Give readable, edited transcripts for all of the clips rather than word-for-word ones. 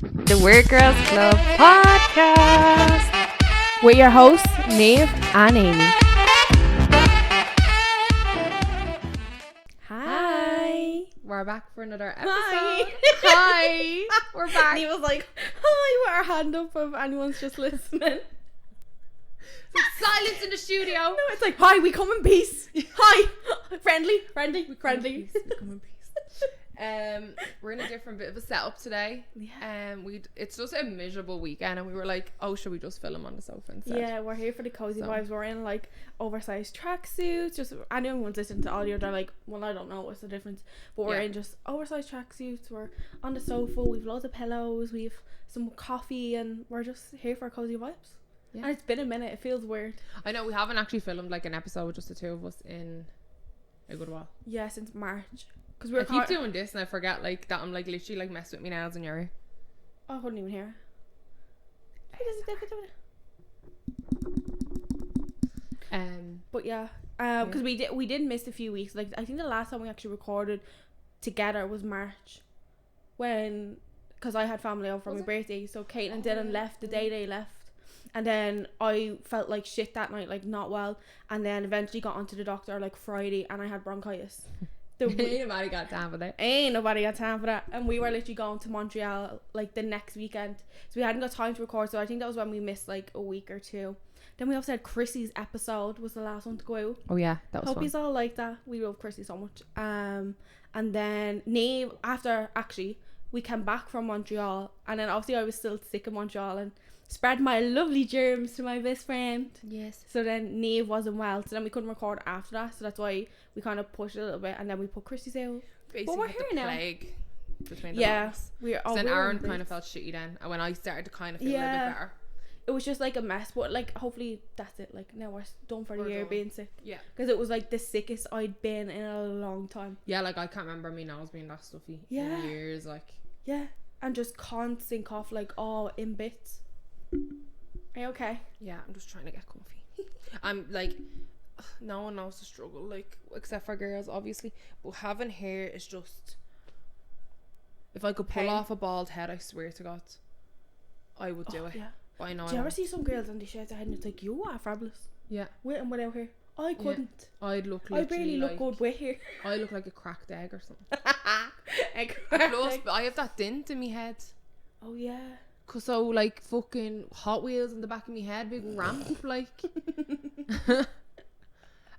the Weird Girls Club podcast with your hosts, Niamh and Amy. Hi. We're back for another episode. Hi. We're back. He was like, hi, with our hand up if anyone's just listening. Silence in the studio. No, it's like, hi, we come in peace. Hi. Friendly. We come in peace. We're in a different bit of a setup today. Yeah. It's just a miserable weekend, and we were like, oh, should we just film on the sofa instead? Yeah, we're here for the cozy vibes. We're in like oversized tracksuits. Just anyone who's listening to audio, they're like, well, I don't know what's the difference, but we're in just oversized tracksuits. We're on the sofa. We've loads of pillows. We've some coffee, and we're just here for cozy vibes. Yeah. And it's been a minute. It feels weird. I know we haven't actually filmed like an episode with just the two of us in a good while. Yeah, since March. Because I keep doing this and I forget like that I'm like literally like messing with my nails in your ear. I couldn't even hear. But yeah, because we did miss a few weeks. Like I think the last time we actually recorded together was March, because I had family over for my birthday. So Kate and Dylan left the day they left, and then I felt like shit that night, like not well, and then eventually got onto the doctor like Friday, and I had bronchitis. Ain't nobody got time for that. Ain't nobody got time for that. And we were literally going to Montreal like the next weekend, so we hadn't got time to record. So I think that was when we missed like a week or two. Then we also had Chrissy's episode was the last one to go out. Oh yeah, that was Hope fun. he's all like that. We love Chrissy so much. And then Niamh, after actually we came back from Montreal, and then obviously I was still sick in Montreal and spread my lovely germs to my best friend. Yes. So then Niamh wasn't well, so then we couldn't record after that. So that's why we kind of pushed it a little bit, and then we put Chrissy's out. Basically, but we're the here now. plague between the Yes. Then Aaron kind of felt shitty then, and when I started to kind of feel a little bit better. It was just like a mess, but like hopefully that's it. Like now we're done for the year being sick. Yeah. Because it was like the sickest I'd been in a long time. Yeah, like I can't remember me nose being that stuffy in years. Like. Yeah, and just constant cough, like all in bits. Are you okay? Yeah, I'm just trying to get comfy. I'm like, no one knows the struggle, like except for girls, obviously. But having hair is just. If I could pull off a bald head, I swear to God, I would do it. Yeah. But I know. Do you ever see some girls and they shave their head and it's like, you are fabulous? Yeah. With and without hair. I couldn't. Yeah. I'd look. I barely look good with hair. I look like a cracked egg or something. Plus, I have that dent in my head. Oh yeah. Cause so like fucking Hot Wheels in the back of my head, big ramp like.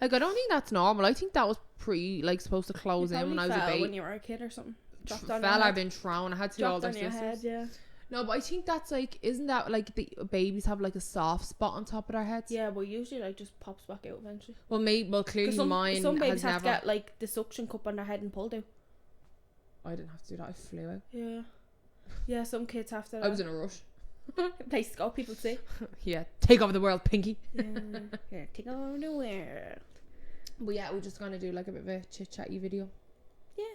Like I don't think that's normal. I think that was supposed to close in when I was a baby. When you were a kid or something. I've been thrown. I had to do all their sisters. Head, yeah. No, but I think that's like, isn't that like the babies have like a soft spot on top of their heads? Yeah, well usually like just pops back out eventually. Well, clearly some babies have to get like the suction cup on their head and pulled out. I didn't have to do that. I flew out. Yeah, some kids have to. I was in a rush. Place to go, people say. Yeah, take over the world, Pinky. Yeah, take over the world. But yeah, we're just gonna do like a bit of a chit chatty video. Yeah,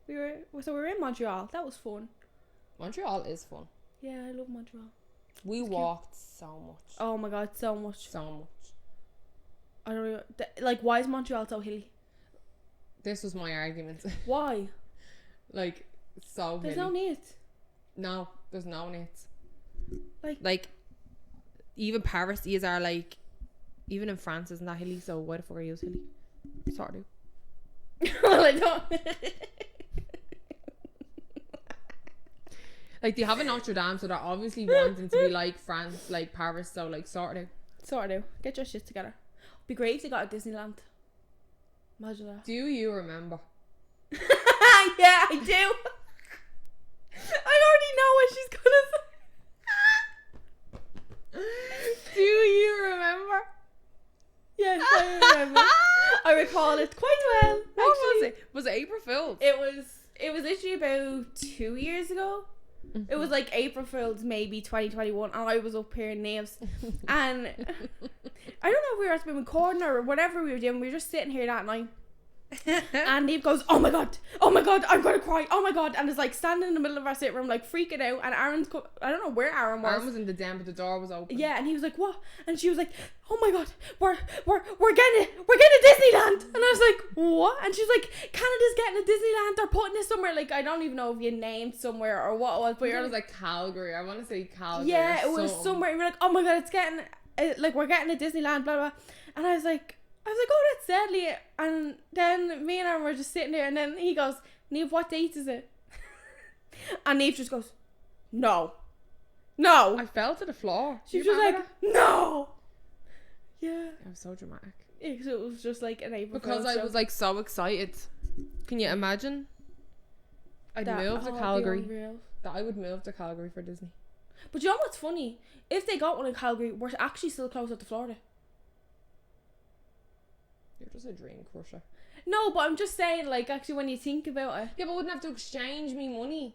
we were in Montreal. That was fun. Montreal is fun. Yeah, I love Montreal. We walked so much. Oh my god, so much. I don't know. Like, why is Montreal so hilly? This was my argument. Why? Like, so There's hilly. no need. No, there's no need. Like even Paris is are like, even in France isn't that hilly, so why the fuck are you hilly? Sort of. Well, I don't. Like, they have a Notre Dame, so they're obviously wanting to be like France, like Paris, so like sort of. Get your shit together. Be great if they got a Disneyland. Imagine that. Do you remember? Yeah, I do. I already know what she's gonna say. Do you remember? Yes, I remember. I recall it quite well. What was it? Was it April Fool's? It was literally about 2 years ago. Mm-hmm. It was like April Fool's, maybe 2021, and I was up here in Niamh's, and I don't know if we were supposed to be recording or whatever we were doing. We were just sitting here that night, And Niamh goes, oh my god, I'm gonna cry, oh my god, and is like standing in the middle of our sitting room like freaking out, and I don't know where Aaron was. Aaron was in the den, but the door was open. Yeah, and he was like, what? And she was like, oh my god, we're getting a Disneyland. And I was like, what? And she's like, Canada's getting a Disneyland, they're putting it somewhere, like I don't even know if you named somewhere or what it was, but it was like Calgary. I want to say Calgary. Yeah, it was somewhere. And we're like, oh my god, it's getting like we're getting a Disneyland, blah blah. And I was like, oh, that's deadly. And then me and Aaron were just sitting there, and then he goes, Niamh, what date is it? And Niamh just goes, no. I fell to the floor. She was just like, no. Yeah. It was so dramatic. It was just like an April because I was like so excited. Can you imagine? I'd move to Calgary. That I would move to Calgary for Disney. But you know what's funny? If they got one in Calgary, we're actually still closer to Florida. You're just a dream crusher. No, but I'm just saying, like, actually, when you think about it. Yeah, but I wouldn't have to exchange me money.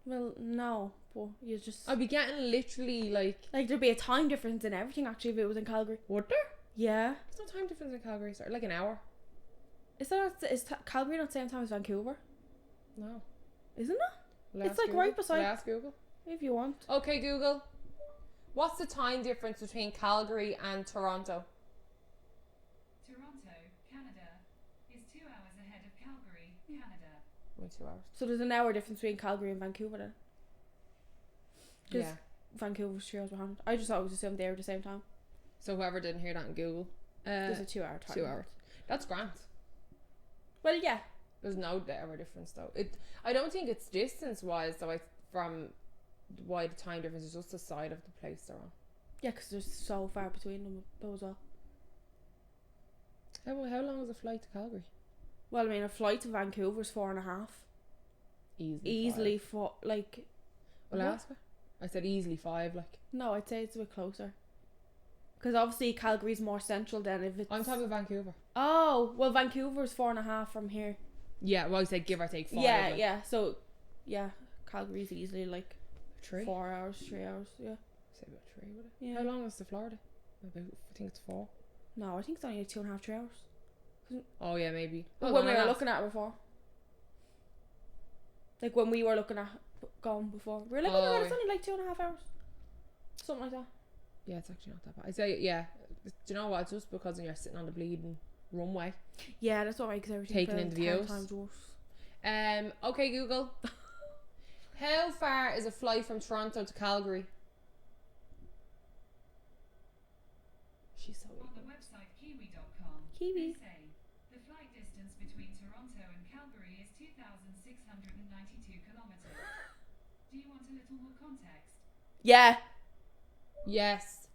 Well, no, but you just. I'd be getting literally like there'd be a time difference in everything actually if it was in Calgary. Would there? Yeah. There's no time difference in Calgary, sorry, like an hour. Is Calgary not the same time as Vancouver? No. Isn't it? It's like Google. right beside. Ask Google. If you want. Okay, Google. What's the time difference between Calgary and Toronto? Toronto, Canada, is 2 hours ahead of Calgary, Canada. Only 2 hours. So there's an hour difference between Calgary and Vancouver then? Yeah. Vancouver's 3 hours behind. I just thought it was assumed they were at the same time. So whoever didn't hear that in Google. There's a 2 hour time. 2 hours. That's grand. Well, yeah. There's no hour difference though. I don't think it's distance wise though. From why the time difference is just the side of the place they're on. Yeah, because there's so far between them those all. How long is a flight to Calgary? Well, I mean, a flight to Vancouver's 4.5. Easily 4, like. Well, ask her. I said easily 5, like. No, I'd say it's a bit closer. Because obviously Calgary's more central than if it's. I'm talking about Vancouver. Oh, well, Vancouver's 4.5 from here. Yeah, well, I said give or take 5. Yeah, like. yeah. So, yeah, Calgary's easily like 3 hours, 3 hours. Yeah. Say about 3, would it? Yeah. How long is to Florida? I think it's 4. No, I think it's only like 2.5, 3 hours. Oh yeah, maybe. When we were looking at it before. Like when we were looking at going before, we were like, oh my god, it's only like 2.5 hours, something like that. Yeah, it's actually not that bad. I say, yeah. Do you know what? It's just because you're sitting on the bleeding runway. Yeah, that's what makes everything taking in the views. 10 times worse. Okay, Google. How far is a flight from Toronto to Calgary? She's so On the website kiwi.com, Kiwi. they say the flight distance between Toronto and Calgary is 2,692 kilometers. Do you want a little more context? Yeah. Yes.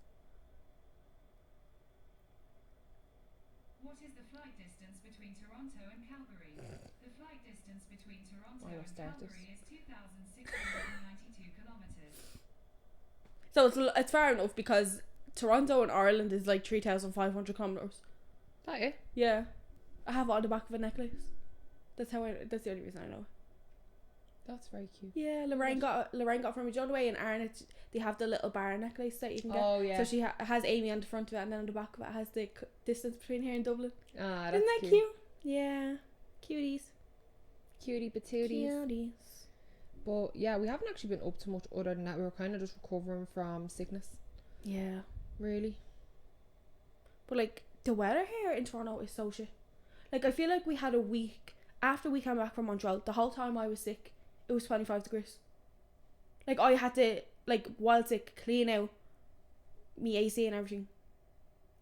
What is the flight distance between Toronto and Calgary? The flight distance between Toronto and Calgary is 2,692 kilometers. So it's far enough because Toronto and Ireland is like 3,500 kilometers. That it? Yeah. I have it on the back of a necklace. That's the only reason I know. That's very cute. Yeah, Lorraine got from me. Do you know the way in Ireland they have the little bar necklace that you can get? Oh yeah. So she has Amy on the front of it, and then on the back of it has the distance between here and Dublin. Ah, that's Isn't that cute? Yeah, cuties. Cutie patooties. Cuties. But yeah, we haven't actually been up to much other than that. We were kind of just recovering from sickness. Yeah. Really. But like the weather here in Toronto is so shit. Like I feel like we had a week after we came back from Montreal. The whole time I was sick, it was 25 degrees. Like I had to, like while sick, clean out me AC and everything,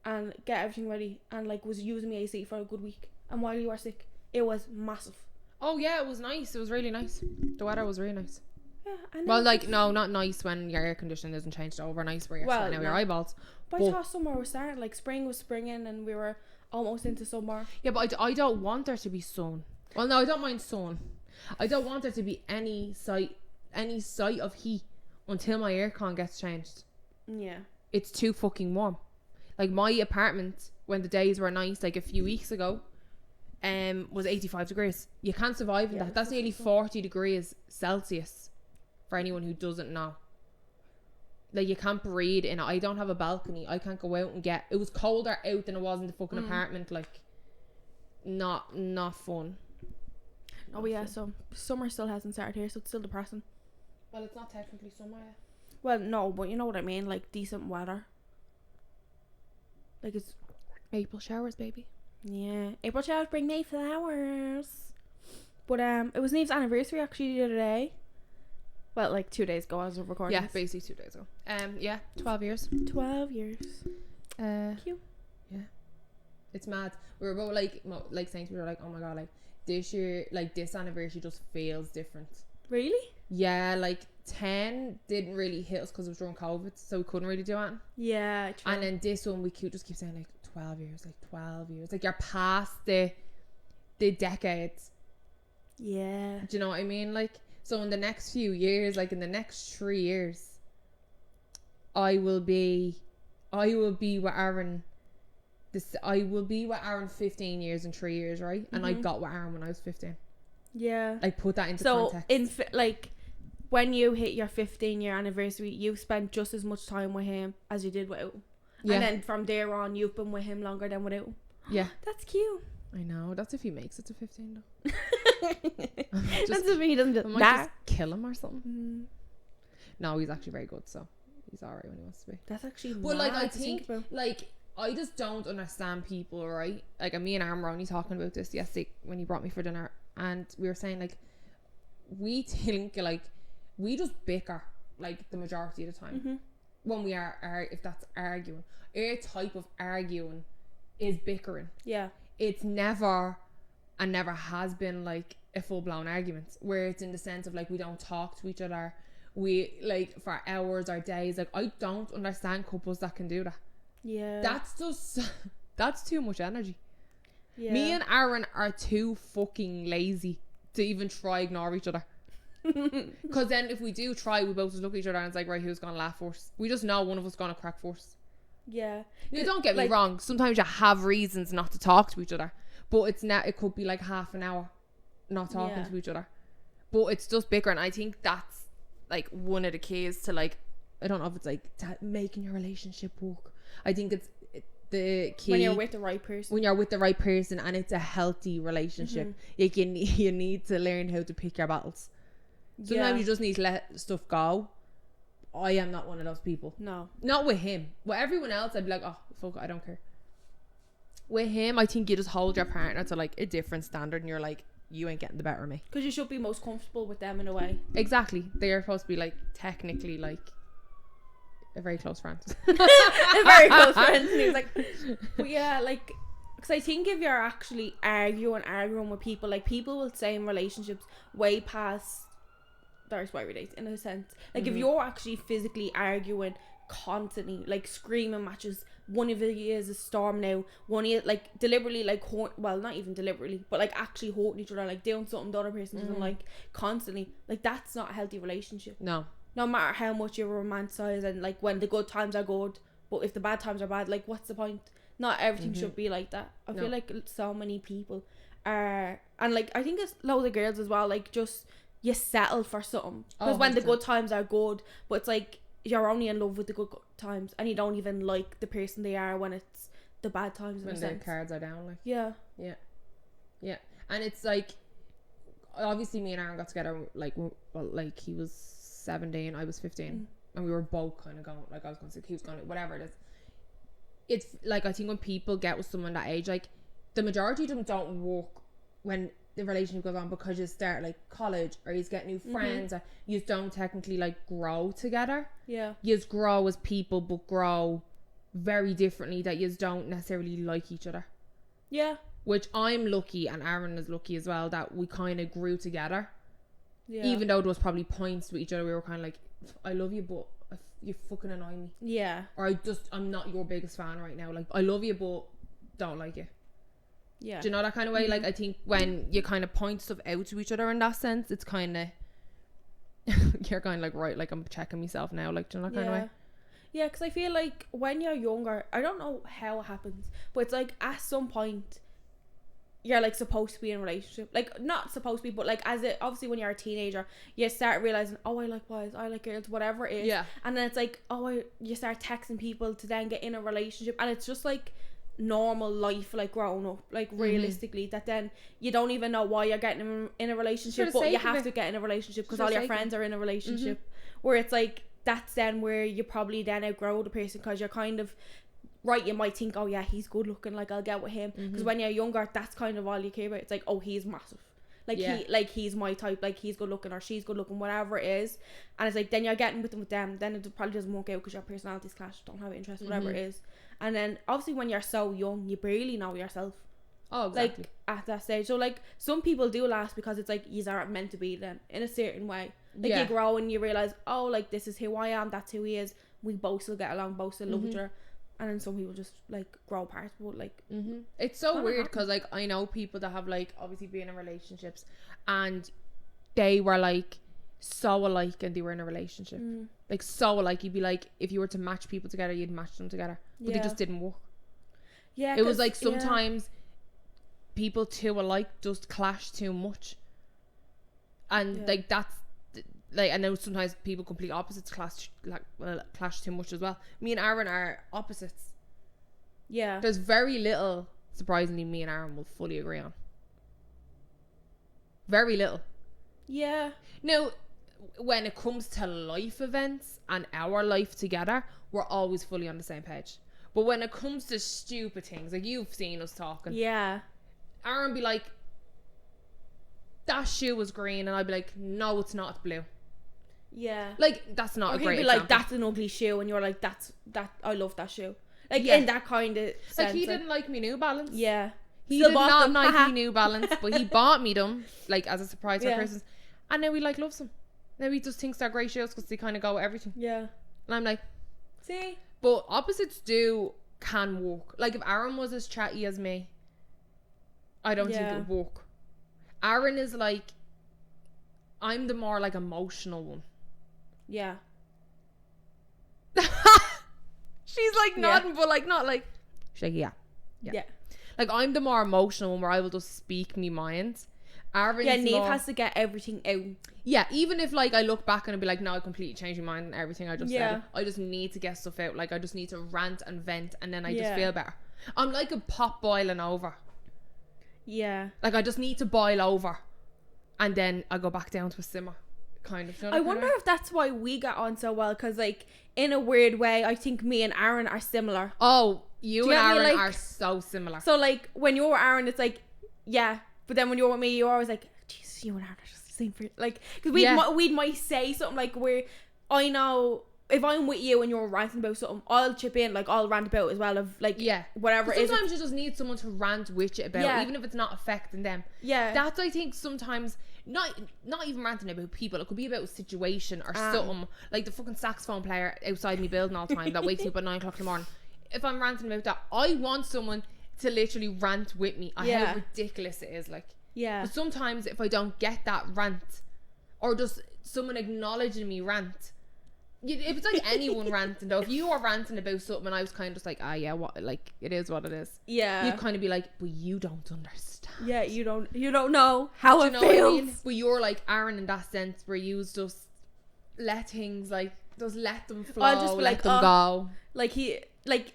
and get everything ready, and like was using me AC for a good week. And while you were sick, it was massive. Oh yeah, it was nice. It was really nice. The weather was really nice. Yeah. And well, like no, not nice when your air conditioning isn't changed over. Nice where you're sweating out your eyeballs. But I thought summer was starting. Like spring was springing, and we were almost into summer. Yeah, but I don't want there to be sun. Well, no, I don't mind sun. I don't want there to be any sight of heat until my aircon gets changed. Yeah. It's too fucking warm. Like my apartment, when the days were nice, like a few weeks ago, was 85 degrees. You can't survive in that. That's nearly 40 degrees Celsius for anyone who doesn't know. Like you can't breathe in it. I don't have a balcony. I can't go out and get. It was colder out than it was in the fucking apartment. Like not fun. Oh yeah, so summer still hasn't started here, so it's still depressing. Well, it's not technically summer yet. Well, no, but you know what I mean, like decent weather. Like it's April showers, baby. yeah. April showers bring May flowers. But it was Niamh's anniversary actually the other day. Well, like 2 days ago as of recording. Yeah, this. basically 2 days ago. Yeah, 12 years. 12 years. Cute. Yeah, it's mad. We were both like saying to we were like, oh my god, like this year, like this anniversary just feels different. Really? Yeah, like 10 didn't really hit us because it was during COVID, so we couldn't really do it. Yeah, true. And then this one we just keep saying like 12 years, like 12 years, like you're past the decades. Yeah. Do you know what I mean? Like, so in the next few years, like in the next 3 years, I will be with Aaron. I will be with Aaron 15 years in 3 years, right? And I got with Aaron when I was 15. Yeah. Like, put that into so context. like when you hit your 15-year anniversary, you spent just as much time with him as you did without him. Yeah. And then from there on, you've been with him longer than without him. Yeah. That's cute. I know. That's if he makes it to 15 though. That's if he doesn't do I might that. just kill him or something. No, he's actually very good, so he's alright when he wants to be. That's actually But like, I mad to think about. like I just don't understand people, right? Like, and me and Aaron were only talking about this yesterday when he brought me for dinner, and we were saying like we think like we just bicker like the majority of the time when we are if that's arguing. Our type of arguing is bickering. Yeah. It's never and never has been like a full-blown argument where it's in the sense of like we don't talk to each other, we like for hours or days. Like, I don't understand couples that can do that. Yeah. That's too much energy. Yeah. Me and Aaron are too fucking lazy to even try ignore each other. Because then if we do try, we both just look at each other and it's like, right, who's gonna laugh first? We just know one of us gonna crack first. Yeah. You don't get me like, wrong, sometimes you have reasons not to talk to each other, but it's not, it could be like half an hour not talking to each other, but it's just bickering. I think that's like one of the keys to, like, I don't know if it's like making your relationship work. I think it's the key when you're with the right person, and it's a healthy relationship. Like, you need to learn how to pick your battles. Sometimes you just need to let stuff go. I am not one of those people. No. Not with him. With everyone else, I'd be like, oh, fuck it, I don't care. With him, I think you just hold your partner to like a different standard and you're like, you ain't getting the better of me. Because you should be most comfortable with them in a way. Exactly. They are supposed to be like technically like a very close friend. A very close friend. And he was like, but yeah, like, because I think if you're actually arguing with people, like, people will stay in relationships way past their expiry dates in a sense. Like, if you're actually physically arguing constantly, like screaming matches, one of you is a storm now, one of you like deliberately like well, not even deliberately, but like actually hurting each other, like doing something the other person doesn't like constantly, like, that's not a healthy relationship. No matter how much you romanticize and like when the good times are good, but if the bad times are bad, like, what's the point? Not everything should be like that. I feel like so many people are, and like I think it's loads of girls as well, like, just you settle for something because when the good times are good, but it's like you're only in love with the good times and you don't even like the person they are when it's the bad times, when the cards are down, like. Yeah. And it's like, obviously me and Aaron got together like, well, like he was 17, I was 15, and we were both kind of going, like, I was going to say he was going to, whatever it is. It's like, I think when people get with someone that age, like, the majority of them don't work when the relationship goes on, because you start like college or you get new friends, or you don't technically like grow together. You grow as people, but grow very differently, that you don't necessarily like each other. Which I'm lucky, and Aaron is lucky as well, that we kind of grew together. Even though there was probably points with each other we were kind of like, I love you, but you fucking annoy me. Or I'm not your biggest fan right now. Like, I love you, but don't like you. Do you know that kind of way? Like, I think when you kind of point stuff out to each other in that sense, it's kind of you're kind of like, right, like, I'm checking myself now, like, do you know that kind of way? Yeah, because I feel like when you're younger, I don't know how it happens, but it's like at some point you're like supposed to be in a relationship, like, not supposed to be, but like, obviously when you're a teenager you start realizing, oh, I like boys, I like girls, whatever it is, and then it's like, oh, you start texting people to then get in a relationship, and it's just like normal life, like growing up, like realistically, that then you don't even know why you're getting in a relationship, but you have to get in a relationship because all your friends are in a relationship, where it's like that's then where you probably then outgrow the person, because you're kind of right, you might think, oh yeah, he's good looking, like I'll get with him, because when you're younger, that's kind of all you care about. It's like, oh, he's massive, like he's my type, like he's good looking or she's good looking, whatever it is. And it's like then you're getting with them, then it probably doesn't work out because your personalities clash, don't have interest, whatever it is. And then obviously when you're so young, you barely know yourself. Oh, exactly. Like at that stage. So like some people do last because it's like you aren't meant to be then in a certain way. Like you grow and you realise, oh, like this is who I am, that's who he is. We both still get along, both still love each other. And then some people just like grow apart. But like it's so weird because like I know people that have like obviously been in relationships and they were like so alike and they were in a relationship. Like so alike, you'd be like, if you were to match people together, you'd match them together, but they just didn't work. It was like sometimes people too alike just clash too much, and like that's like, I know sometimes people complete opposites clash too much as well. Me and Aaron are opposites. There's very little, surprisingly, me and Aaron will fully agree on. Very little. Now, when it comes to life events and our life together, we're always fully on the same page. But when it comes to stupid things, like you've seen us talking, Aaron be like, that shoe was green, and I'd be like, no, it's not, it's blue. Like that's not a great example. Like, that's an ugly shoe, and you're like, that I love that shoe. Like in that kind of sense. Like he didn't like me New Balance. He still did not like me New Balance, but he bought me them like as a surprise for Christmas, and now he like loves them. Now he just thinks they're great shoes because they kind of go with everything. And I'm like, see, but opposites can work. Like if Aaron was as chatty as me, I don't think it would work. Aaron is like, I'm the more like emotional one. She's like nodding, but like not like. She's like yeah. Like I'm the more emotional one, where I will just speak me mind. Aaron's Niamh has to get everything out. Even if like I look back and I'll be like, no, I completely changed my mind and everything I just said. I just need to get stuff out. Like I just need to rant and vent, and then I just feel better. I'm like a pot boiling over. Like I just need to boil over, and then I go back down to a simmer. Kind of. I wonder if that's why we got on so well, because like in a weird way I think me and Aaron are similar. Oh, you and Aaron are so similar. So like when you're with Aaron, it's like but then when you're with me, you're always like, Jesus, you and Aaron are just the same for like, because we might say something like, where I know if I'm with you and you're ranting about something, I'll chip in, like I'll rant about as well, of like whatever it is. Sometimes you just need someone to rant with you about, even if it's not affecting them. That's, I think, sometimes not even ranting about people. It could be about a situation or something, like the fucking saxophone player outside me building all the time that wakes me up at 9 o'clock in the morning. If I'm ranting about that, I want someone to literally rant with me. How ridiculous it is, like. But sometimes if I don't get that rant, or just someone acknowledging me rant, if it's like anyone ranting though, if you are ranting about something and I was kind of just like, what, like it is what it is, you'd kind of be like, but you don't understand, you don't know how it feels. I mean? But you're like Aaron in that sense, where you just let things like, just let them flow. I'll just be let them go. Like he like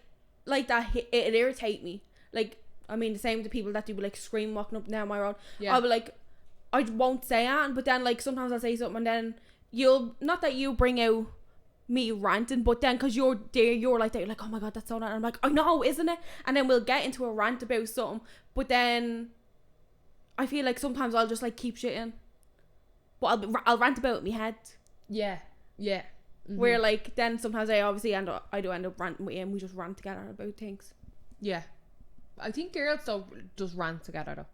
that, it irritate me. Like, I mean, the same to people that do like scream walking up and down my road. I'll be like, I won't say it, but then like sometimes I'll say something, and then not that you bring out me ranting, but then because you're there, you're like that, you're like, oh my god, that's so nice. I'm like, I know, isn't it? And then we'll get into a rant about something, but then I feel like sometimes I'll just like keep shit in, but I'll rant about it in my head. Where like then sometimes I obviously end up ranting with him. We just rant together about things. I think girls though just rant together though.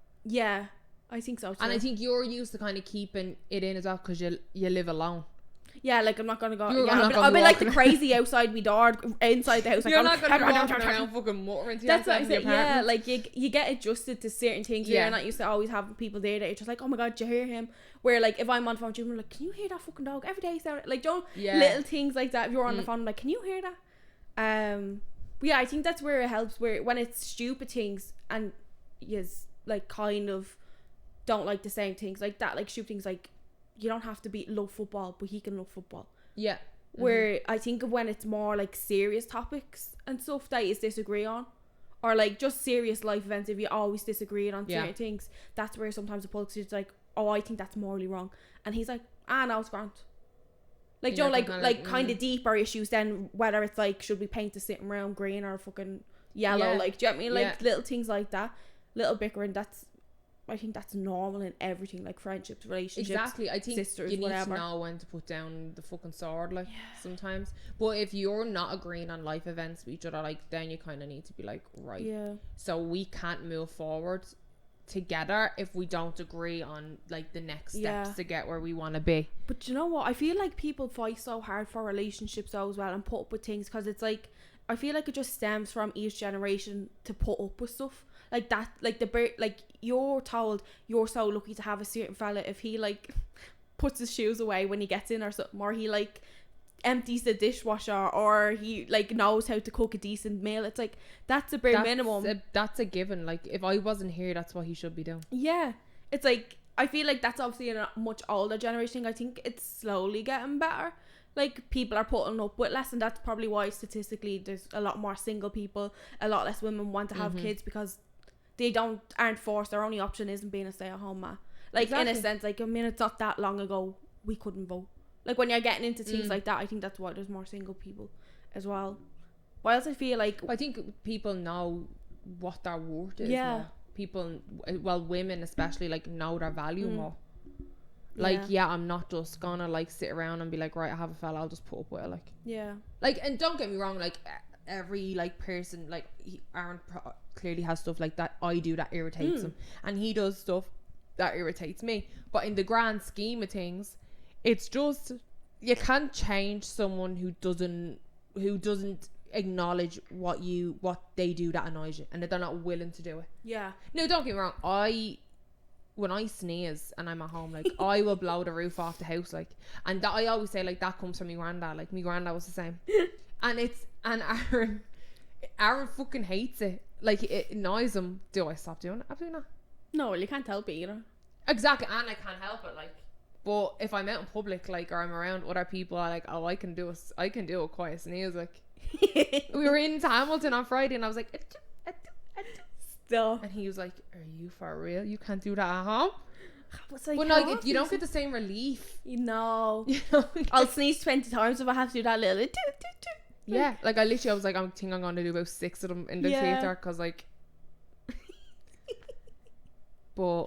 I think so too. And I think you're used to kind of keeping it in as well, because you live alone. Like I'm not gonna go. I'll be like the crazy outside my door, inside the house. Like, you're not gonna be walking around fucking muttering to yourself in the apartment. Like you get adjusted to certain things. You're not used to always having people there that you're just like, oh my god, did you hear him? Where like if I'm on the phone with you, I'm like, can you hear that fucking dog? Every day sound like, don't little things like that. If you're on the phone, I'm like, can you hear that? But I think that's where it helps. Where when it's stupid things and you like kind of don't like the same things like that, like stupid things, like you don't have to love football, but he can love football. Where I think of when it's more like serious topics and stuff that you disagree on, or like just serious life events, if you always disagree on Yeah. certain things, that's where sometimes the politics is like, oh, I think that's morally wrong, and he's like, no, it's grand. Like, Yeah, you know, like kinda like like, kind of deeper issues then, whether it's like, should we paint the sitting room green or fucking yellow? Yeah. Like, do you know what I mean? Like, Yeah. little things like that, little bickering. I think that's normal in everything, like friendships, relationships. Exactly. I think sisters, you need whatever. to know when to put down the fucking sword, like, sometimes. But if you're not agreeing on life events with each other, like, then you kind of need to be like, right, Yeah. so we can't move forward together if we don't agree on like the next steps to get where we want to be. But you know what? I feel like people fight so hard for relationships though as well, and put up with things, because it's like, I feel like it just stems from each generation to put up with stuff like that. Like like you're told you're so lucky to have a certain fella if he like puts his shoes away when he gets in or something, or he like empties the dishwasher, or he like knows how to cook a decent meal. It's like, that's a bare minimum. That's a given. Like, if I wasn't here, that's what he should be doing. Yeah, it's like, I feel like that's obviously a much older generation thing. I think it's slowly getting better. Like, people are putting up with less, and that's probably why statistically there's a lot more single people, a lot less women want to have kids, because they aren't forced. Their only option isn't being a stay-at-home mom. Like, in a sense, like, I mean, it's not that long ago we couldn't vote. Like, when you're getting into things like that, I think that's why there's more single people as well. Whilst I feel like, I think people know what their worth is. Yeah. More. People, well, women especially, like, know their value more. Like, I'm not just gonna like sit around and be like, right, I have a fella, I'll just put up with it. Like, and don't get me wrong, like, every like person, like, Aaron clearly has stuff like that I do that irritates him, and he does stuff that irritates me. But in the grand scheme of things, it's just, you can't change someone who doesn't acknowledge what they do that annoys you, and that they're not willing to do it. yeah, No, don't get me wrong, when I sneeze and I'm at home, like, I will blow the roof off the house, like, and that, I always say, like, that comes from my granddad. Like, my granddad was the same. and Aaron fucking hates it. Like, it annoys him. Do I stop doing it? Absolutely not. no, well, you can't help it either. Exactly, and I can't help it, like, but if I'm out in public, like, or I'm around other people, I'm like, oh, I can do a quiet sneeze, like. We were in Hamilton on Friday, and I was like, Still. and he was like, are you for real? You can't do that at home? Like, Well, no, you don't get the same relief. No. You know? I'll sneeze 20 times if I have to do that little. Yeah, like, I was like, I think I'm gonna do about 6 of them in the theater, because, like, but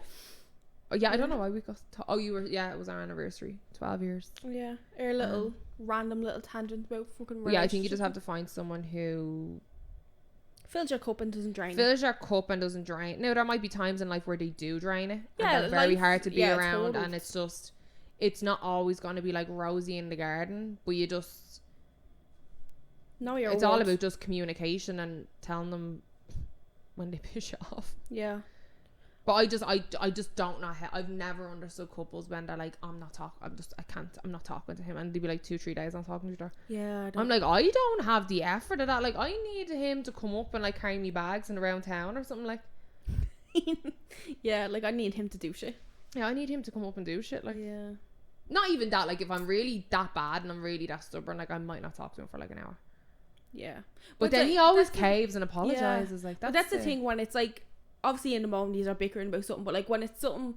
I don't know why we got it was our anniversary, 12 years. Yeah, our little random little tangent about fucking Yeah, I think you just have to find someone who fills your cup and doesn't drain it. fills your cup and doesn't drain. Now, there might be times in life where they do drain it, Yeah, and they're very life- hard to be yeah, around, totally. and it's not always going to be like rosy in the garden, but No, you're it's all about just communication and telling them when they piss you off. Yeah. But I just don't know how. I've never understood couples when they're like, I'm not talking to him, and they'd be like 2-3 days not talking to each other. Yeah, I'm like, I don't have the effort of that. Like, I need him to come up and like carry me bags and around town or something, like. yeah, like, I need him to do shit. Yeah, I need him to come up and do shit, like. Yeah. Not even that, like, if I'm really that bad and I'm really that stubborn, like, I might not talk to him for like an hour. Yeah. But then like, he always that's caves and apologizes. Yeah. Like, But that's the thing, when it's like, obviously in the moment these are bickering about something, but like when it's something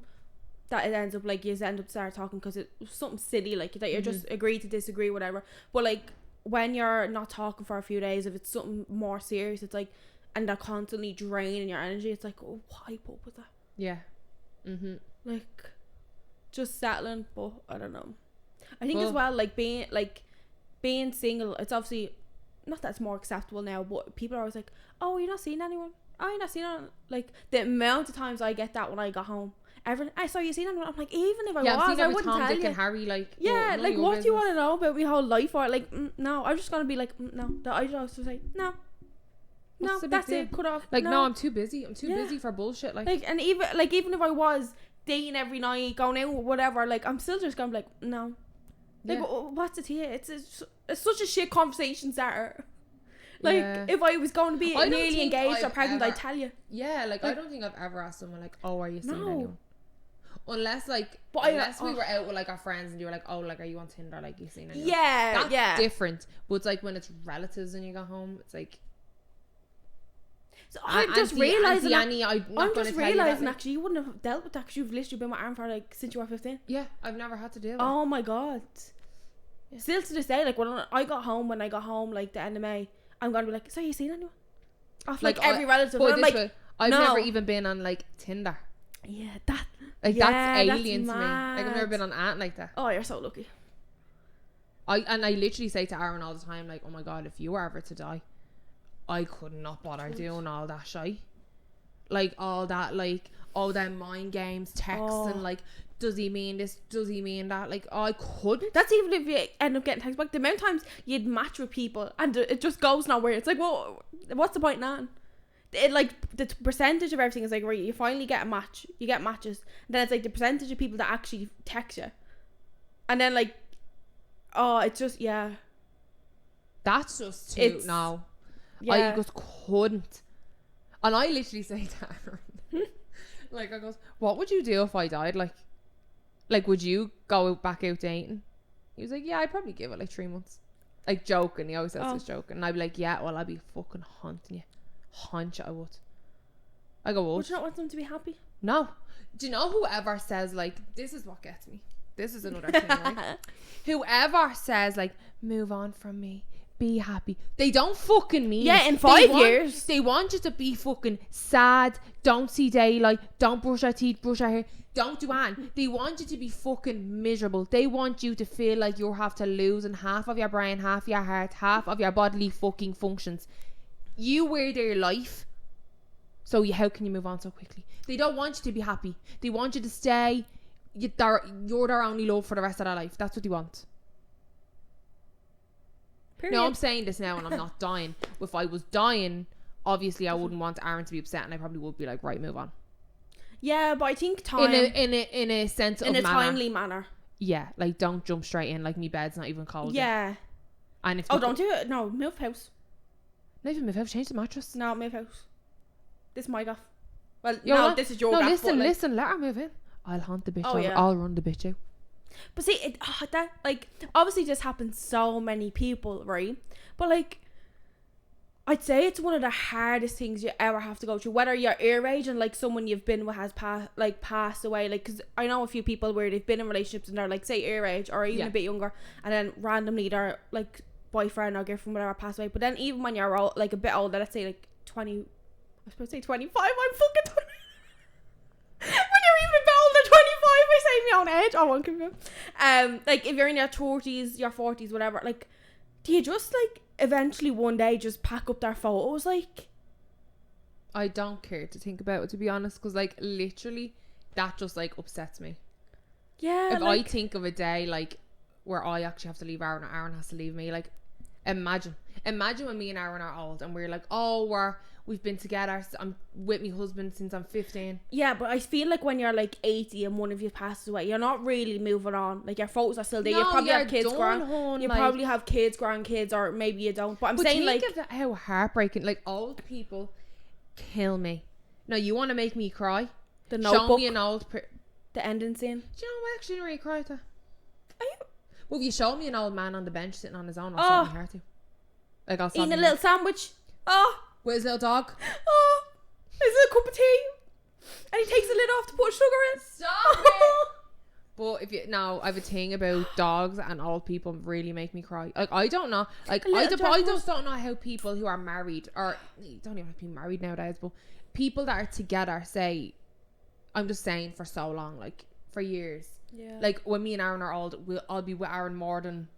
that it ends up like, you end up start talking because it's something silly, like that you're just agree to disagree, whatever. But like when you're not talking for a few days, if it's something more serious, it's like, and they're constantly draining your energy, it's like, oh, why put up with that? Yeah. Like, just settling. But I don't know, I think as well, like being single, it's obviously not that it's more acceptable now, but people are always like, oh, you're not seeing anyone. Oh, you're not seeing anyone. Like, the amount of times I get that when I got home, everyone, I saw you seen anyone. I'm like, even if I was, I wouldn't Tom, tell Dick, you. and Harry, like, Yeah, like, what do you want to know about my whole life? Or like, no, I'm just gonna be like, no. I just say no. No, that's it. Cut off. Like, no, I'm too busy. I'm too busy for bullshit. Like, and even if I was dating every night, going out, whatever, like, I'm still just gonna be like, no. Like, what's it here? It's such a shit conversation starter. Like, if I was going to be nearly engaged or pregnant, I'd tell you. Yeah, like, I don't think I've ever asked someone, like, oh, are you seeing anyone? Unless, like, but we were out with, like, our friends and you were like, oh, like, are you on Tinder? Like, you seen anyone? Yeah, That's different. But it's like when it's relatives and you go home, it's like. So I'm just Auntie realising Annie, I'm not I'm going just to tell you that, realising like- actually you wouldn't have dealt with that because you've literally been with Aaron for like since you were 15. Yeah, I've never had to deal with it. Oh my god. Yeah. Still to this day, like when I got home like the end of May, I'm gonna be like, so you seen anyone? Off like every relative. But And I'm like, this way, I've no. never even been on like Tinder. yeah, that. Like Yeah, that's that's alien to me. Like I've never mad. been on ant like that. Oh, you're so lucky. I literally say to Aaron all the time, like, oh my god, if you were ever to die, I could not bother doing all that shit. Like all that, like all them mind games, texts, and like, does he mean this? Does he mean that? Like, I couldn't. That's even if you end up getting text back. The amount of times you'd match with people and it just goes nowhere. It's like, well, what's the point now? It like the percentage of everything is like, right, you finally get a match, you get matches, and then it's like the percentage of people that actually text you, and then like, oh, it's just That's just too It's- no. yeah. I just couldn't. And I literally say to Aaron, like, I goes, what would you do if I died? Like, would you go back out dating? He was like, yeah, I'd probably give it like 3 months. Like, joking. He always says this joking. And I'd be like, yeah, well, I'd be fucking haunting you. Haunt you, I would. I go, Would what? you not want them to be happy? No. Do you know whoever says, like, this is what gets me. This is another thing, right? Whoever says, like, move on from me, be happy. They don't fucking mean Yeah, it. in They 5 want- years. They want you to be fucking sad, don't see daylight, don't brush your teeth, brush your hair, don't do anything. They want you to be fucking miserable. They want you to feel like you have to lose in half of your brain, half your heart, half of your bodily fucking functions. You were their life. So how can you move on so quickly? They don't want you to be happy. They want you to stay. You're their only love for the rest of their life. That's what they want. Period. No, I'm saying this now and I'm not dying. If I was dying, obviously I wouldn't want Aaron to be upset, and I probably would be like, right, move on. Yeah, but I think time In a sense of in a manner. timely manner. Yeah, like don't jump straight in. Like, me bed's not even cold yet. Yeah. And if Oh, don't do it. No, move house. not even move out, change the mattress. No, move house. This is my gaff. Well, Yo, no, what? this is your No, gaff. listen, but, like, listen. Let her move in. I'll hunt the bitch. Oh, yeah. I'll run the bitch out. But see, that like obviously this happens so many people, right? But like, I'd say it's one of the hardest things you ever have to go through. Whether you're your age and like someone you've been with has passed away, like, because I know a few people where they've been in relationships and they're like, say your age or even Yeah. a bit younger, and then randomly their like boyfriend or girlfriend whatever passed away. But then even when you're old, like a bit older, let's say like 20, I was supposed to say 25. I'm fucking 20. When you're even a bit older, 25, I say my own age. I won't confirm. Like if you're in your 30s, your 40s, whatever, like, do you just like eventually one day just pack up their photos? Like, I don't care to think about it, to be honest, because like literally that just like upsets me. yeah, If like, I think of a day like where I actually have to leave Aaron or Aaron has to leave me, like, imagine when me and Aaron are old and we're like, oh, we've been together, I'm with my husband since I'm 15. yeah, but I feel like when you're like 80 and one of you passes away, you're not really moving on. Like your photos are still there. You No, probably you're have kids, done, hon, you like- probably have kids, grandkids, or maybe you don't. But I'm But saying think like, of how heartbreaking, like, old people kill me. No, you want to make me cry? the Show Notebook, me an old the ending scene. Do you know, I actually didn't really cry at that. Are you Well, if you show me an old man on the bench sitting on his own, I'll Oh. stop my heart to. Like, I'll stop eating a my little heart. sandwich? Oh, With his little dog. oh, is it a cup of tea? And he takes the lid off to put sugar in. Stop it! But if you no, I have a thing about dogs and old people really make me cry. Like, I don't know. Like, A little I Jack just don't know how people who are married, or you don't even have to be married nowadays, but people that are together, say, I'm just saying, for so long, like for years. Yeah. Like when me and Aaron are old, I'll be with Aaron more than.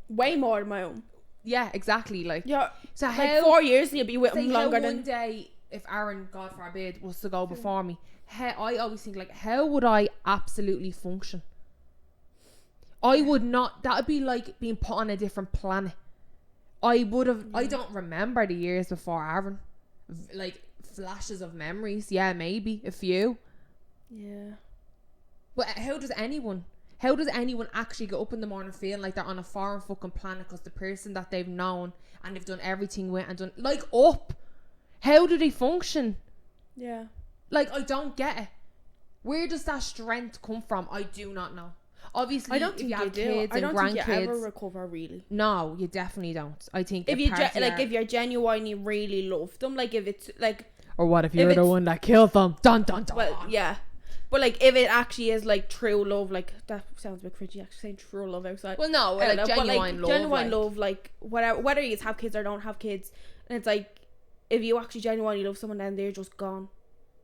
Way more than my own. Yeah, exactly. Like, Yeah. so Like how 4 years and you'll be with say him how longer one than. day, if Aaron, God forbid, was to go before me, I always think, like, how would I absolutely function? I would not. That would be like being put on a different planet. I would have. I don't remember the years before Aaron. Like flashes of memories. Yeah, maybe a few. Yeah. But how does anyone actually get up in the morning feeling like they're on a foreign fucking planet because the person that they've known and they've done everything with and done, like, up? How do they function? Yeah. Like, I don't get it. Where does that strength come from? I do not know. Obviously, I don't if think you you have do. kids I and don't think you ever grandkids, recover really. no, you definitely don't. I think If the you parts like, are- if you're genuinely really love them, like if it's like, or what if you're you're the the it's- one that killed them? Dun dun dun. well, yeah. But like, if it actually is like true love, like that sounds a bit cringy actually saying true love outside. Well, no, I don't like know, genuine but like love. genuine like, love, like whatever, whether you have kids or don't have kids, and it's like, if you actually genuinely love someone, then they're just gone.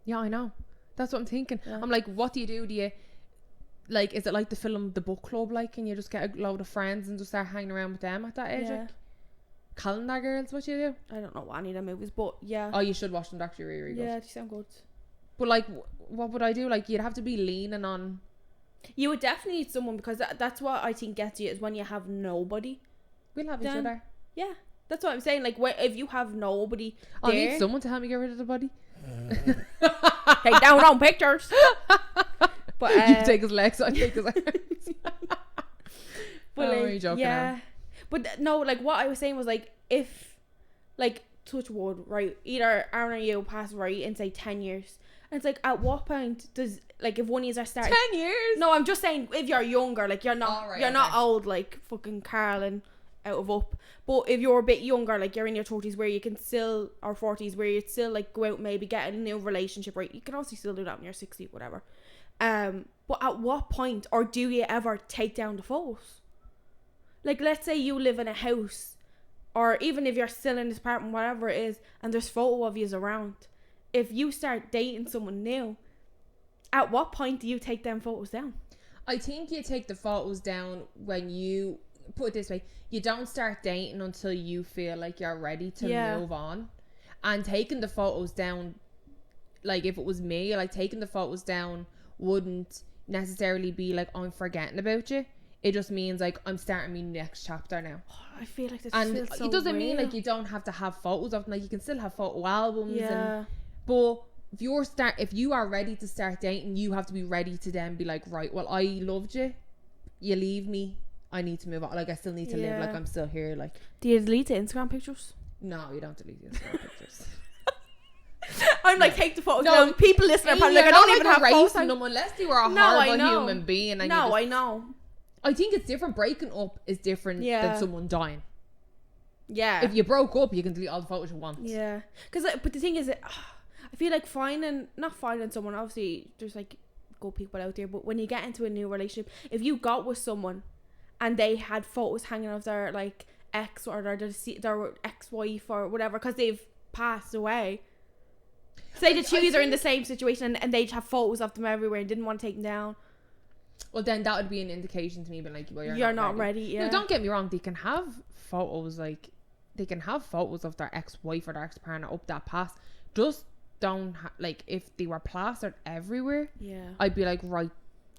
Yeah, I know. That's what I'm thinking. Yeah. I'm like, what do you do? Do you like? Is it like the film The Book Club? Like, and you just get a load of friends and just start hanging around with them at that age? Yeah. Like, calendar girls, what you do? I don't know any of the movies, but yeah. Oh, you should watch them. They're actually really, really good. Yeah, they sound good. But like, what would I do? Like, you'd have to be leaning on. You would definitely need someone, because that's what I think gets you, is when you have nobody. We'll have each Then- other. Yeah, that's what I'm saying. Like, if you have nobody I'll there, need someone to help me get rid of the body. take down wrong pictures. But You take his legs, I take his arms. but Oh, like, you're joking, yeah. Aaron. But no, like what I was saying was like, if like touch wood, right? Either Aaron or you pass right in say 10 years, and it's like, at what point does, like, if one of you are starting 10 years? No, I'm just saying, if you're younger, like, you're not, Oh, right, you're not okay. old like fucking Carl and out of up. But if you're a bit younger, like you're in your 30s, where you can still, or 40s, where you still like go out, maybe get a new relationship, right? You can also still do that when you're 60, whatever. But at what point, or do you ever take down the photos? Like, let's say you live in a house, or even if you're still in this apartment, whatever it is, and there's photo of yous around. If you start dating someone new, at what point do you take them photos down? I think you take the photos down when you, put it this way, you don't start dating until you feel like you're ready to move on. And taking the photos down, like if it was me, like taking the photos down wouldn't necessarily be like, I'm forgetting about you. It just means like, I'm starting my next chapter now. I feel like this And feels so it doesn't mean real. like you don't have to have photos of them. Like, you can still have photo albums. Yeah. But if you are ready to start dating, you have to be ready to then be like, right, well, I loved you, you leave me, I need to move on. Like, I still need to live, like I'm still here. Like, Do you delete the Instagram pictures? no, you don't delete the Instagram pictures. I'm like, take the photos No, down. People listening are probably You're like, I don't not, even like, have photos. erasing them unless they were a No, I horrible know. human being. And No, I know. I think it's different. Breaking up is different Yeah. than someone dying. Yeah. If you broke up, you can delete all the photos you want. Yeah. Because, but the thing is, I feel like not finding someone, obviously, there's like good people out there, but when you get into a new relationship, if you got with someone and they had photos hanging of their like ex or their ex-wife or whatever, because they've passed away. Say the two are in the same situation and they'd have photos of them everywhere and didn't want to take them down. Well, then that would be an indication to me, being like, well, You're not ready. Yeah. No, don't get me wrong. They can have photos, like, they can have photos of their ex-wife or their ex-partner up that past. Just don't, like, if they were plastered everywhere, Yeah. I'd be like, right.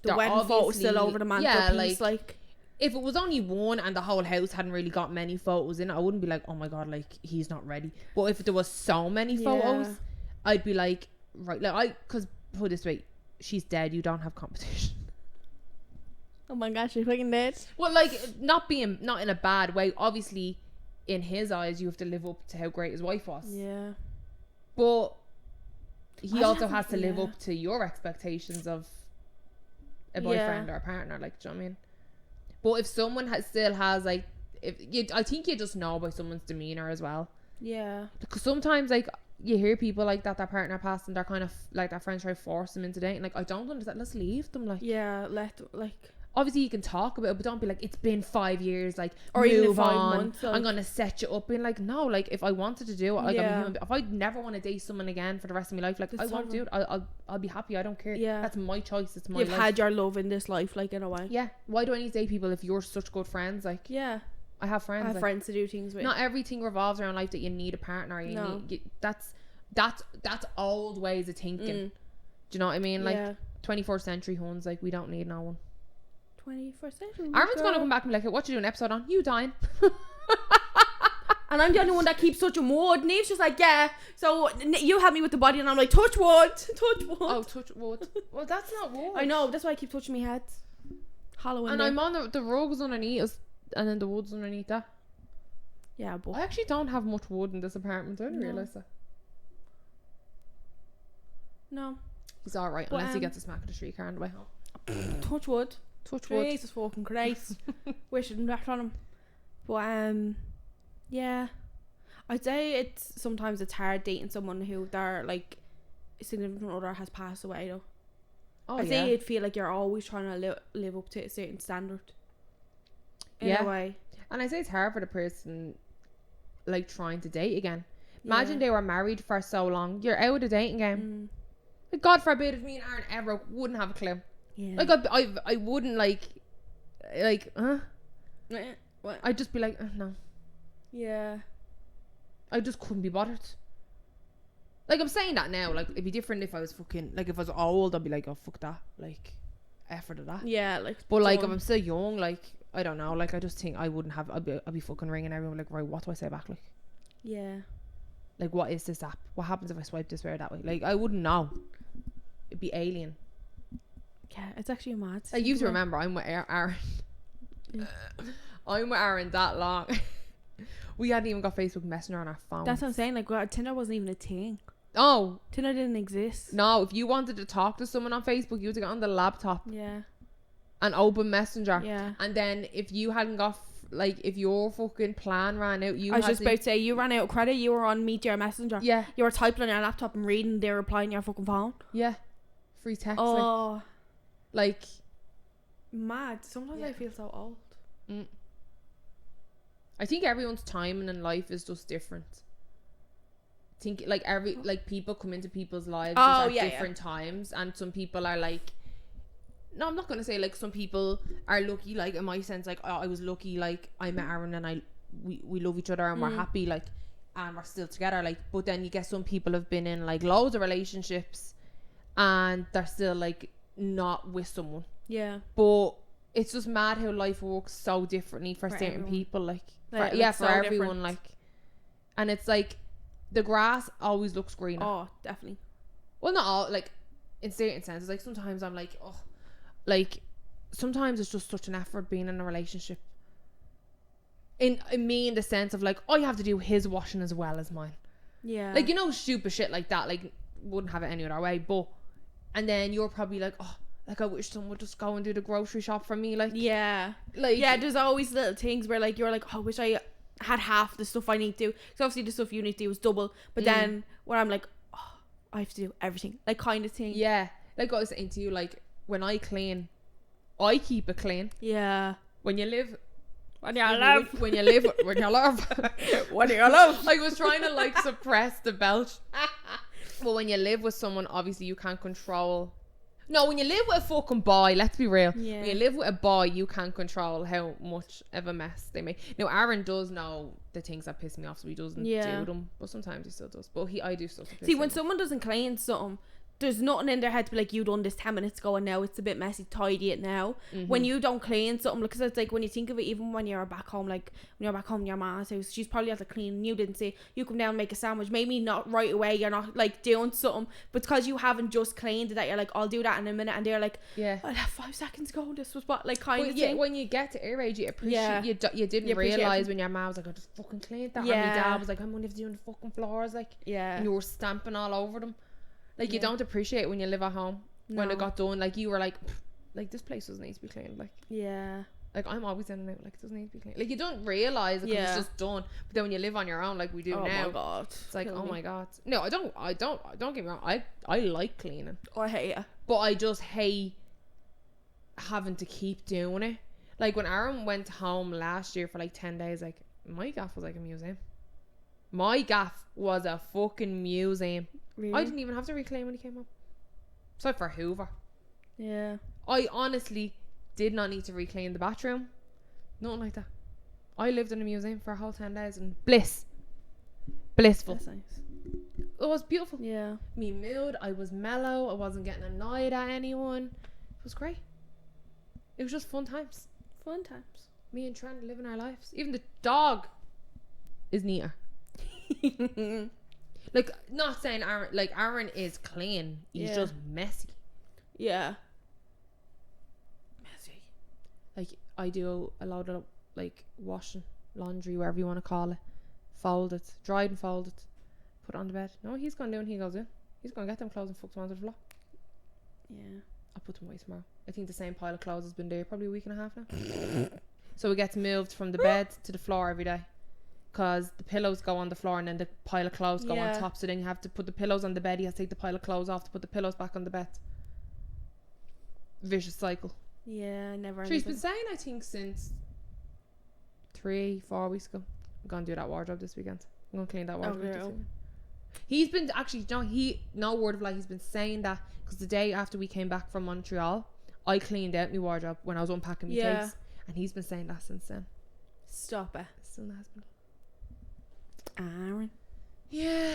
The wedding photo's still obviously- over the mantelpiece, Yeah, like. if it was only one and the whole house hadn't really got many photos in it, I wouldn't be like, oh my god, like, he's not ready. But if there was so many photos, Yeah. I'd be like, right, like, because put it this way, she's dead, you don't have competition. Oh my gosh, you're fucking dead. Well, like, not in a bad way. Obviously, in his eyes, you have to live up to how great his wife was. Yeah. But he I also haven't- has to live yeah. up to your expectations of a boyfriend or a partner. Like, do you know what I mean? But if someone still has, like, I think you just know by someone's demeanor as well. Yeah. Because sometimes, like, you hear people like that, their partner passed and they're kind of like, their friends try to force them into dating. Like, I don't understand. Let's leave them. Like, Yeah, like. obviously you can talk about it, but don't be like, it's been 5 years, like, Or even move 5 on, months, like- I'm gonna set you up. Being like, no, like, if I wanted to do it, like, I'm a Yeah. human, if I never want to date someone again for the rest of my life, like, That's I won't do it. I'll be happy. I don't care. Yeah. That's my choice. It's my You've life. had your love in this life, like, in a way. Yeah, why do I need to date people if you're such good friends? Like, Yeah. I have friends. I have like, friends to do things with. not everything revolves around life that you need a partner. That's old ways of thinking. Do you know what I mean? Like, Yeah. 24th century hones, like, we don't need no one. 21st century. Arvin's gonna come back and be like, what you doing episode on? You dying? And I'm the only one that keeps touching wood. Niamh's just like, yeah. So you help me with the body, and I'm like, touch wood, touch wood. Oh, touch wood. Well, that's not wood. I know. That's why I keep touching my head. Hollow in And there. I'm on the rug's underneath us, and then the wood's underneath that. Yeah, but I actually don't have much wood in this apartment. I didn't No. realise that. no. He's alright, But, unless he gets a smack of the streetcar on the way home. Touch wood. Touch wood. Jesus fucking Christ. Wishing that on him. But yeah, I'd say sometimes it's hard dating someone who their like significant other has passed away though. I'd say you'd feel like you're always trying to live up to a certain standard. In a way. And I say it's hard for the person like trying to date again. Imagine they were married for so long. You're out of the dating game. Like, God forbid if me and Aaron ever wouldn't have a clue. Yeah. Like I wouldn't like what? I'd just be like, no. Yeah. I just couldn't be bothered. Like, I'm saying that now. Like, it'd be different if I was fucking... Like, if I was old, I'd be like, oh, fuck that. Like, effort of that. Yeah, like... But, like, if I'm still young, like, I don't know. Like, I just think I wouldn't have... I'd be fucking ringing everyone. Like, right, what do I say back? Like... Yeah. Like, what is this app? What happens if I swipe this way or that way? Like, I wouldn't know. It'd be alien. Yeah, it's actually mad. Like, you have to remember, I'm with Aaron. I'm with Aaron that long. We hadn't even got Facebook Messenger on our phone. That's what I'm saying. Like, Tinder wasn't even a thing. Oh. Tinder didn't exist. No, if you wanted to talk to someone on Facebook, you had to get on the laptop. Yeah. And open Messenger. Yeah. And then if you hadn't got... Like, if your fucking plan ran out, I was just about to say, you ran out of credit, you were on Meet Your Messenger. Yeah. You were typing on your laptop and reading their reply on your fucking phone. Yeah. Free text. Oh. Like... Mad. Sometimes I feel so old. I think everyone's timing in life is just different. I think like people come into people's lives at different times, and some people are like, no, I'm not gonna say like some people are lucky, like in my sense, like, oh, I was lucky, like I met Aaron and we love each other and we're happy, like, and we're still together, like. But then you get some people have been in like loads of relationships and they're still like not with someone. Yeah. But it's just mad how life works so differently for certain everyone. People, like for everyone, different. Like, and it's like the grass always looks greener. Oh, definitely. Well, not all, like in certain senses. Like sometimes I'm like, oh, like sometimes it's just such an effort being in a relationship. In me, in the sense of like, oh, you have to do his washing as well as mine. Yeah. Like, you know, stupid shit like that. Like, wouldn't have it any other way. But, and then you're probably like, oh, like I wish someone would just go and do the grocery shop for me. Like, yeah, like, yeah. There's always little things where like you're like, oh, I wish I had half the stuff I need to do. Because obviously the stuff you need to do is double. But then when I'm like, oh, I have to do everything, like, kind of thing. Yeah. Like I was saying to you, like when I clean, I keep it clean. Yeah. When you live. When you love. I was trying to like suppress the belch. But when you live with someone, obviously you can't control. No, when you live with a fucking boy, let's be real. Yeah. When you live with a boy, you can't control how much of a mess they make. Now, Aaron does know the things that piss me off, so he doesn't do them. But sometimes he still does. But I do stuff. See, when someone doesn't clean something, there's nothing in their head to be like, you done this 10 minutes ago and now it's a bit messy, tidy it now. When you don't clean something, because it's like when you think of it, even when you're back home, like when you're back home in your mom's house, she's probably has to clean and you didn't say, you come down and make a sandwich, maybe not right away, you're not like doing something, but because you haven't just cleaned that, you're like, I'll do that in a minute, and they're like, yeah, I left 5 seconds ago, this was what, like, kind of thing. When you get to our age, you appreciate, you didn't realise when your mom was like, I just fucking cleaned that, or my dad was like, I'm only doing the fucking floors, like, and you were stamping all over them. Like, you don't appreciate when you live at home. When it got done, like, you were like this place doesn't need to be cleaned. Like, yeah. Like, I'm always in and out, like, it doesn't need to be cleaned. Like, you don't realise it because it's just done. But then when you live on your own, like we do now. Oh my God. It's like, oh my God. No, I don't get me wrong. I like cleaning. Oh, I hate it. But I just hate having to keep doing it. Like, when Aaron went home last year for like 10 days, like, my gaff was like a museum. My gaff was a fucking museum. Really? I didn't even have to reclaim when he came home. Aside for Hoover. Yeah. I honestly did not need to reclaim the bathroom. Nothing like that. I lived in a museum for a whole 10 days and blissful. That's nice. It was beautiful. Yeah. Me mood, I was mellow. I wasn't getting annoyed at anyone. It was great. It was just fun times. Fun times. Me and Trent living our lives. Even the dog is neater. Like, not saying Aaron is clean. He's just messy. Yeah. Messy. Like, I do a lot of like washing, laundry, whatever you want to call it. Fold it, dried and fold it, put it on the bed. No, he's gonna do it and he goes in. He's gonna get them clothes and fuck them onto the floor. Yeah. I'll put them away tomorrow. I think the same pile of clothes has been there probably a week and a half now. So it gets moved from the bed to the floor every day. Because the pillows go on the floor and then the pile of clothes go on top. So then you have to put the pillows on the bed. You have to take the pile of clothes off to put the pillows back on the bed. Vicious cycle. Yeah, never. She's been saying, I think, since 3-4 weeks ago, I'm going to do that wardrobe this weekend. I'm going to clean that wardrobe this weekend. He's been actually, no word of lie, he's been saying that because the day after we came back from Montreal, I cleaned out my wardrobe when I was unpacking my case. And he's been saying that since then. Stop it. Still has been. Aaron. Yeah.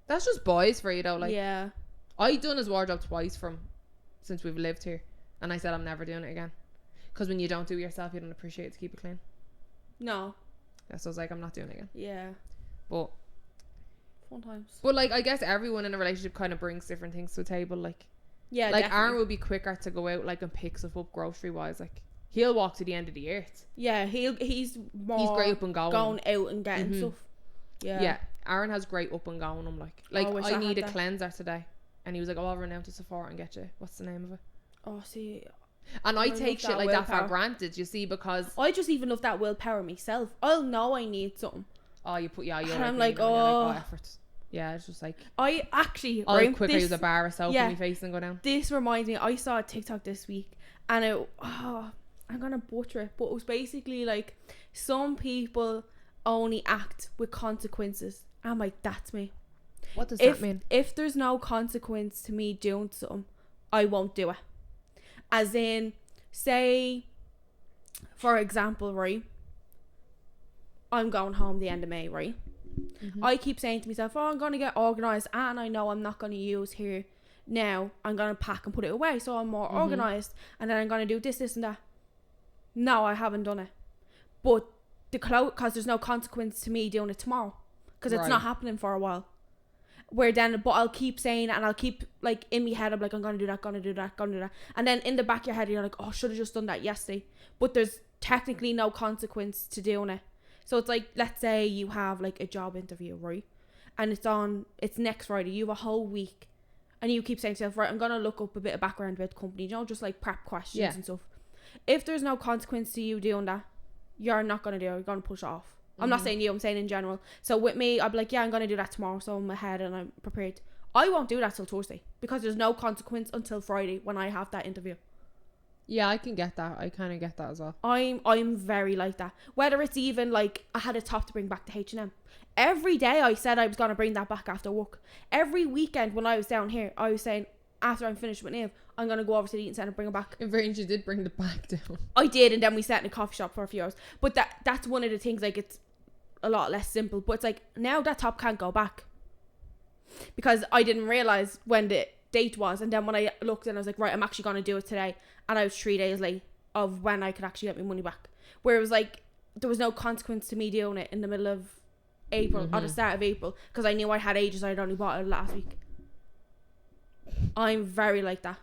That's just boys for you though. Like, yeah. I done his wardrobe twice since we've lived here. And I said I'm never doing it again. Because when you don't do it yourself, you don't appreciate it to keep it clean. No. Yeah, so I was like, I'm not doing it again. Yeah. But fun times. But like, I guess everyone in a relationship kind of brings different things to the table. Like, yeah, like definitely. Aaron will be quicker to go out like and pick stuff up grocery wise. Like, he'll walk to the end of the earth. Yeah, he's great up and going out and getting stuff. Yeah, Aaron has great up and going. I'm like I need a cleanser today, and he was like, oh, I'll run out to Sephora and get you. What's the name of it? Oh, see. And I take shit like that for granted, you see, because I just even love that willpower myself. I'll know I need something. Oh, you put you're and I'm like, oh, effort. Yeah, it's just like I actually I'll quicker use a bar of soap in my face and go down. This reminds me, I saw a TikTok this week, and I'm gonna butcher it, but it was basically like some people only act with consequences. I'm like, that's me. What does that mean? If there's no consequence to me doing something, I won't do it. As in, say, for example, right, I'm going home the end of May, right? Mm-hmm. I keep saying to myself, oh, I'm going to get organised, and I know I'm not going to use here now. I'm going to pack and put it away so I'm more organised, and then I'm going to do this and that. No, I haven't done it. But because there's no consequence to me doing it tomorrow, because it's not happening for a while. But I'll keep saying it, and I'll keep, like, in my head, I'm like, I'm going to do that, going to do that, going to do that. And then in the back of your head, you're like, oh, I should have just done that yesterday. But there's technically no consequence to doing it. So it's like, let's say you have, like, a job interview, right? And it's next Friday. You have a whole week. And you keep saying to yourself, right, I'm going to look up a bit of background about the company, just, like, prep questions and stuff. If there's no consequence to you doing that, you're not going to do it. You're going to push it off. I'm not saying you, I'm saying in general. So with me, I'll be like, yeah, I'm going to do that tomorrow, so I'm ahead and I'm prepared. I won't do that till Thursday because there's no consequence until Friday when I have that interview. Yeah, I can get that. I kind of get that as well. I'm very like that. Whether it's even like I had a top to bring back to H&M. Every day I said I was going to bring that back after work. Every weekend when I was down here, I was saying, after I'm finished with Niamh, I'm going to go over to the eating centre and bring it back. In fairness, you did bring the bag down. I did, and then we sat in a coffee shop for a few hours. But that's one of the things, like, it's a lot less simple. But it's like, now that top can't go back. Because I didn't realise when the date was. And then when I looked and I was like, right, I'm actually going to do it today. And I was 3 days late of when I could actually get my money back. Where it was like, there was no consequence to me doing it in the middle of April, or the start of April. Because I knew I had ages, I'd only bought it last week. I'm very like that,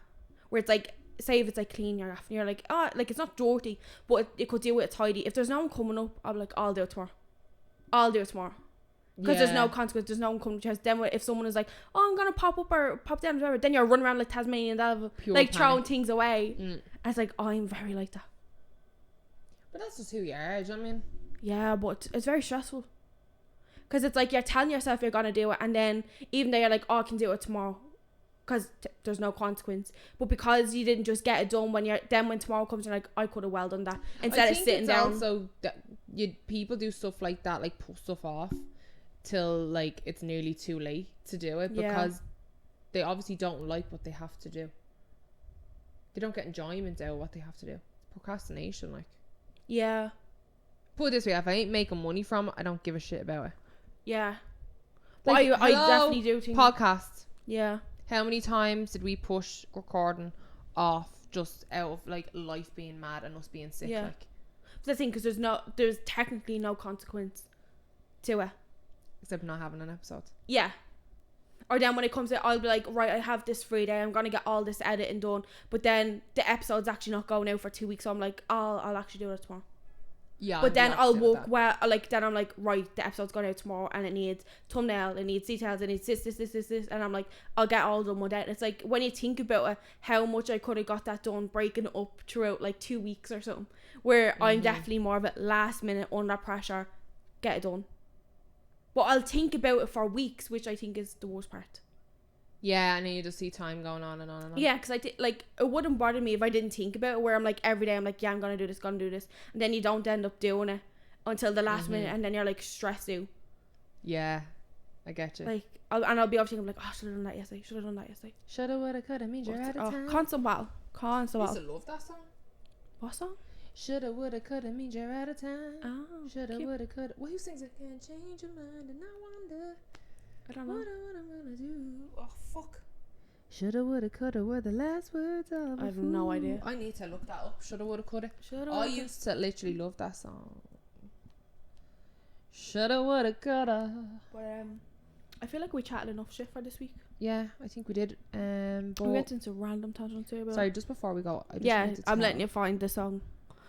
where it's like, say if it's like clean your gaff and you're like, oh, like it's not dirty, but it could do with it tidy. If there's no one coming up, I'll be like, I'll do it tomorrow because there's no consequence, there's no one coming to your house. Then if someone is like, oh, I'm gonna pop up or pop down or whatever, then you're running around like Tasmanian devil, like throwing things away. And it's like, I'm very like that. But that's just who you are, do you know what I mean? Yeah, but it's very stressful because it's like you're telling yourself you're gonna do it, and then even though you're like, oh, I can do it tomorrow because there's no consequence, but because you didn't just get it done when tomorrow comes, you're like, I could have well done that instead of sitting down. Also, people do stuff like that, like put stuff off till like it's nearly too late to do it because they obviously don't like what they have to do. They don't get enjoyment out of what they have to do. It's procrastination, like. Yeah. Put it this way, if I ain't making money from it, I don't give a shit about it. Yeah. Like, I definitely do think podcasts. Yeah. How many times did we push recording off just out of like life being mad and us being sick? Yeah. Like, the thing, because there's technically no consequence to it except not having an episode. Yeah. Or then when it comes to, I'll be like, right, I have this free day, I'm gonna get all this editing done, but then the episode's actually not going out for 2 weeks, so I'm like, I'll actually do it tomorrow. Yeah. But I'm then the I'll opposite with work that. well. Like then I'm like, right, the episode's going out tomorrow, and it needs thumbnail, it needs details, it needs this, and I'm like, I'll get all done with that. It's like when you think about it, how much I could have got that done, breaking it up throughout like 2 weeks or something. Where I'm definitely more of it last minute under pressure, get it done. But I'll think about it for weeks, which I think is the worst part. Yeah, and then you just see time going on and on and on. Yeah, because like it wouldn't bother me if I didn't think about it. Where I'm like every day I'm like, yeah, I'm gonna do this, and then you don't end up doing it until the last minute, and then you're like stressed out. Yeah, I get you. Like, I'll be up thinking like, oh, should have done that yesterday. Shoulda, woulda, coulda, means you're out of time. Constant battle. I used to love that song. What song? Shoulda, woulda, coulda, means you're out of time. Oh, Shoulda, cute. woulda, coulda. Well, who sings it? Can't change your mind and I wonder I don't know. what I'm gonna do. Oh, fuck. Shoulda, woulda, coulda were the last words of I have no idea. I need to look that up. Shoulda, woulda, coulda. I used to literally love that song. Shoulda, woulda, coulda. But I feel like we chatted enough shit for this week. Yeah, I think we did. But We went into random tangents here. But sorry, just before we go, I just yeah, wanted to I'm tell- letting you find the song.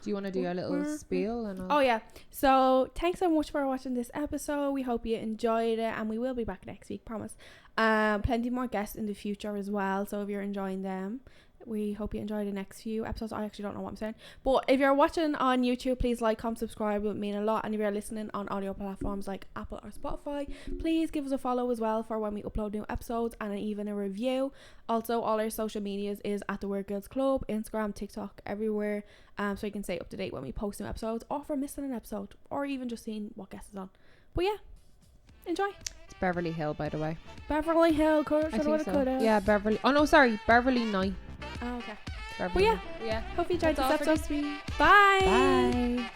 Do you want to do your little spiel? And Oh yeah. So thanks so much for watching this episode. We hope you enjoyed it, and we will be back next week, promise. Plenty more guests in the future as well. So if you're enjoying them, we hope you enjoy the next few episodes. I actually don't know what I'm saying, but if you're watching on YouTube, please like, comment, subscribe. It would mean a lot. And if you're listening on audio platforms like Apple or Spotify, please give us a follow as well for when we upload new episodes, and even a review. Also, all our social medias is at the Weird Girls Club, Instagram, TikTok, everywhere. So you can stay up to date when we post new episodes, or for missing an episode, or even just seeing what guest is on. But yeah, enjoy. it's Beverly Hill, by the way. Beverly Hill, I think so. Yeah, Beverly. Oh no, sorry, Beverly Knight. Oh, okay. Beverly But yeah, Hill. Yeah. hope you enjoyed That's all this for episode. this week. Bye. Bye.